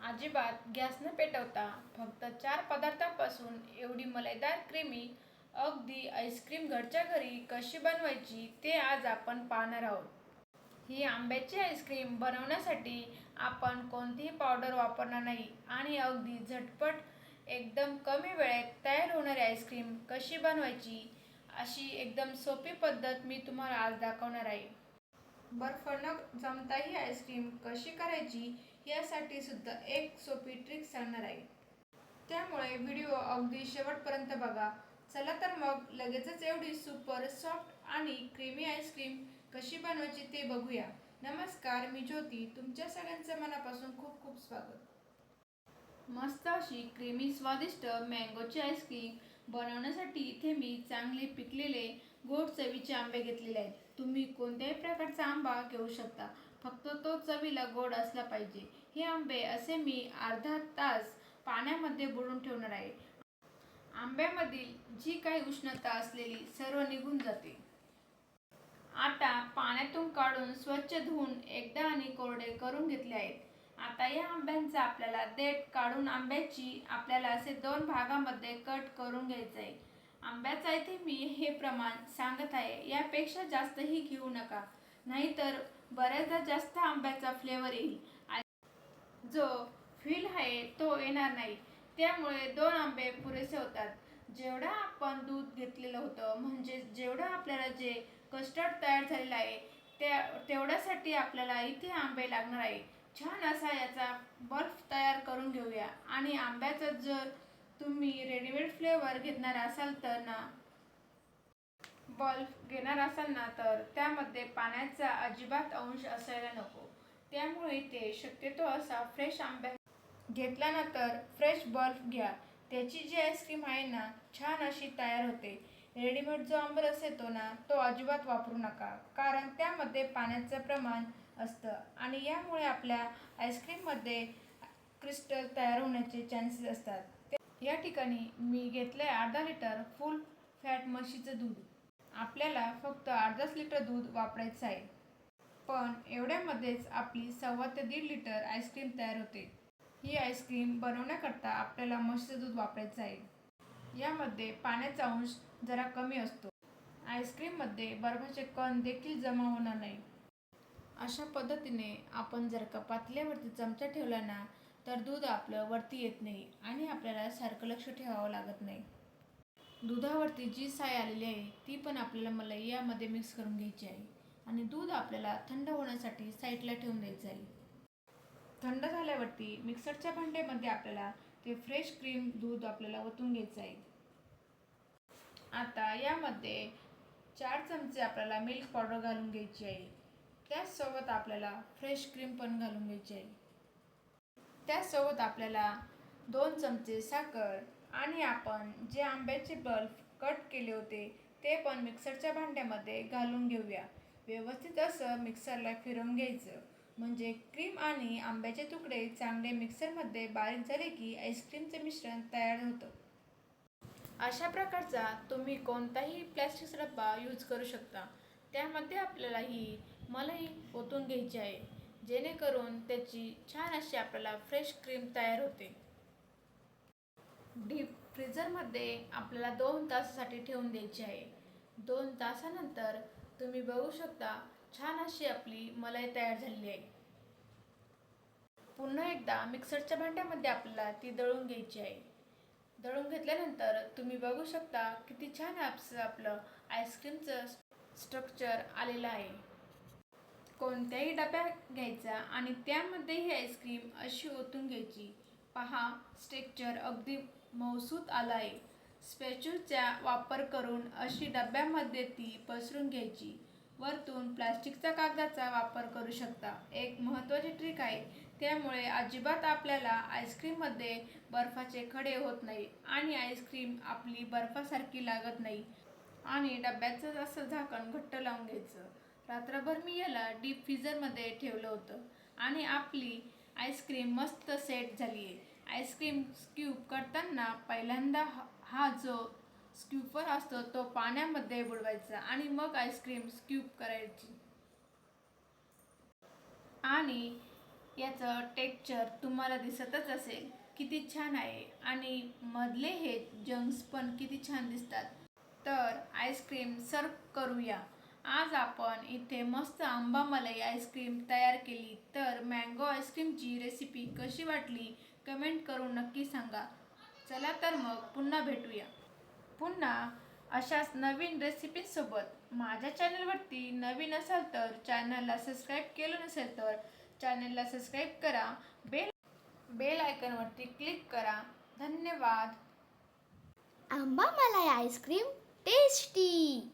अजिबात गॅस न पेटवता फक्त 4 पदार्थांपासून एवढी मलाईदार क्रीमी अगदी आईस्क्रीम घरच्या घरी कशी बनवायची ते आज आपण पाहणार आहोत. ही आंब्याची आईस्क्रीम बनवण्यासाठी आपण कोणतीही पावडर वापरणार नाही आणि अगदी झटपट एकदम कमी वेळेत तयार होणारी आईस्क्रीम कशी बनवायची अशी एकदम सोपी पद्धत मी तुम्हाला आज दाखवणार आहे. बर्फ न जमता ही आईस्क्रीम कशी करायची यासाठी सुद्धा एक सोपी ट्रिक सांगणार आहे. त्यामुळे व्हिडिओ अगदी शेवटपर्यंत बघा. चला तर मग लगेचच एवढी सुपर सॉफ्ट आणि क्रीमी आईस्क्रीम कशी बनवायची ते बघूया. नमस्कार, मी ज्योती. तुमच्या सगळ्यांचं मनापासून खूप खूप स्वागत. मस्त अशी क्रीमी स्वादिष्ट मँगोची आईस्क्रीम बनवण्यासाठी इथे मी चांगले पिकलेले गोड चवीचे आंबे घेतलेले आहेत. तुम्ही कोणत्याही प्रकारचा आंबा घेऊ शकता, फक्त तो चवीला गोड असला पाहिजे. हे आंबे असे मी अर्धा तास पाण्यामध्ये बुडवून ठेवणार आहे. आंब्यामधील जी काही उष्णता असलेली सर्व निघून जाते. आता पाण्यातून काढून स्वच्छ धुवून एकदा आणि कोरडे करून घेतले आहेत. आता या आंब्यांचा आपल्याला देठ काढून आंब्याची आपल्याला असे 2 भागामध्ये कट करून घ्यायचे आहे. आंब्याचा इथे मी हे प्रमाण सांगत आहे, यापेक्षा जास्तही घेऊ नका, नाहीतर बऱ्याचदा जास्त आंब्याचा फ्लेवर येईल, जो फील आहे तो येणार नाही. त्यामुळे 2 आंबे पुरेसे होतात. जेवढं आपण दूध घेतलेलं होतं, म्हणजे जेवढं आपल्याला जे कस्टर्ड तयार झालेलं आहे तेवढ्यासाठी आपल्याला इथे आंबे लागणार आहे. छान असा याचा बर्फ तयार करून घेऊया. आणि आंब्याचा जर तुम्ही रेडीमेड फ्लेवर घेणार असाल तर त्यामध्ये पाण्याचा अजिबात अंश असायला नको. त्यामुळे ते शक्यतो असा फ्रेश आंबा घेतल्यानंतर फ्रेश बर्फ घ्या. त्याची जी आईस्क्रीम आहे ना, छान अशी तयार होते. रेडीमेड जो आंबरस येतो ना, तो अजिबात वापरू नका, कारण त्यामध्ये पाण्याचं प्रमाण असतं आणि यामुळे आपल्या आईस्क्रीममध्ये क्रिस्टल तयार होण्याचे चान्सेस असतात. या ठिकाणी मी घेतले अर्धा लिटर फुल फॅट म्हशीचं दूध. आपल्याला फक्त अर्धाच लिटर दूध वापरायचं आहे, पण एवढ्यामध्येच आपली 1.25 ते 1.5 लिटर आईस्क्रीम तयार होते. ही आईस्क्रीम बनवण्याकरता आपल्याला म्हशीचं दूध वापरायचं आहे. यामध्ये पाण्याचा अंश जरा कमी असतो. आईस्क्रीममध्ये बर्फाचे कण देखील जमा होणार नाही. अशा पद्धतीने आपण जर का पातेल्यावरती चमचा ठेवला ना, तर दूध आपलं वरती येत नाही आणि आपल्याला सारखं लक्ष ठेवावं लागत नाही. दुधावरती जी साय आलेली आहे ती पण आपल्याला मलाई यामध्ये मिक्स करून घ्यायची आहे आणि दूध आपल्याला थंड होण्यासाठी साईडला ठेवून द्यायचं आहे. थंड झाल्यावरती मिक्सरच्या भांड्यामध्ये आपल्याला ते फ्रेश क्रीम दूध आपल्याला ओतून घ्यायचं आहे. आता यामध्ये 4 चमचे आपल्याला मिल्क पावडर घालून घ्यायची आहे. त्याचसोबत आपल्याला फ्रेश क्रीम पण घालून घ्यायची आहे. त्याचसोबत आपल्याला 2 चमचे साखर आणि आपण जे आंब्याचे बर्फ कट केले होते ते पण मिक्सरच्या भांड्यामध्ये घालून घेऊया. व्यवस्थित असं मिक्सरला फिरवून घ्यायचं, म्हणजे क्रीम आणि आंब्याचे तुकडे चांगले मिक्सरमध्ये बारीक झाले की आईस्क्रीमचे मिश्रण तयार होतं. अशा प्रकारचा तुम्ही कोणताही प्लॅस्टिकचा डब्बा यूज करू शकता. त्यामध्ये आपल्याला ही मलाई ओतून घ्यायची आहे, जेणेकरून त्याची छान अशी आपल्याला फ्रेश क्रीम तयार होते. डीप फ्रीझरमध्ये आपल्याला 2 तासासाठी ठेवून द्यायची आहे. 2 तासानंतर तुम्ही बघू शकता छान अशी आपली मलाई तयार झालेली आहे. पुन्हा एकदा मिक्सरच्या भांड्यामध्ये आपल्याला ती दळून घ्यायची आहे. दळून घेतल्यानंतर तुम्ही बघू शकता किती छान आपलं आईस्क्रीमचं स्ट्रक्चर आलेलं आहे. कोणत्याही डब्या घ्यायचा आणि त्यामध्ये ही आईस्क्रीम अशी ओतून घ्यायची. पहा, स्ट्रक्चर अगदी मऊसूत आलं आहे. स्पॅच्यूलचा वापर करून अशी डब्यामध्ये ती पसरून घ्यायची. वरतून प्लास्टिकचा कागदाचा वापर करू शकता. एक महत्त्वाची ट्रिक आहे, त्यामुळे अजिबात आपल्याला आईस्क्रीममध्ये बर्फाचे खडे होत नाही आणि आईस्क्रीम आपली बर्फासारखी लागत नाही. आणि डब्याचं असं झाकण घट्ट लावून घ्यायचं. रात्रभर मी याला डीप फ्रीझरमध्ये ठेवलं होतं आणि आपली आईस्क्रीम मस्त सेट झाली आहे. आईस्क्रीम स्क्यूब करताना पहिल्यांदा हा जो स्क्यूपर असतो तो पाण्यामध्ये बुडवायचा आणि मग आईस्क्रीम स्क्यूब करायची. आणि याचं टेक्स्चर तुम्हाला दिसतच असेल किती छान आहे आणि मधले हे जंक्स पण किती छान दिसतात. तर आईस्क्रीम सर्व करूया. आज आपण इथे मस्त आंबा मलाई आईस्क्रीम तयार केली. तर मँगो आईस्क्रीमची रेसिपी कशी वाटली कमेंट करून नक्की सांगा. चला तर मग पुन्हा भेटूया. पुन्हा अशाच नवीन रेसिपींसोबत. माझ्या चॅनलवरती नवीन असाल तर चॅनलला सबस्क्राईब केलं नसेल तर चॅनलला सबस्क्राईब करा. बेल आयकॉनवरती क्लिक करा. धन्यवाद. आंबा मलाई आईस्क्रीम टेस्टी.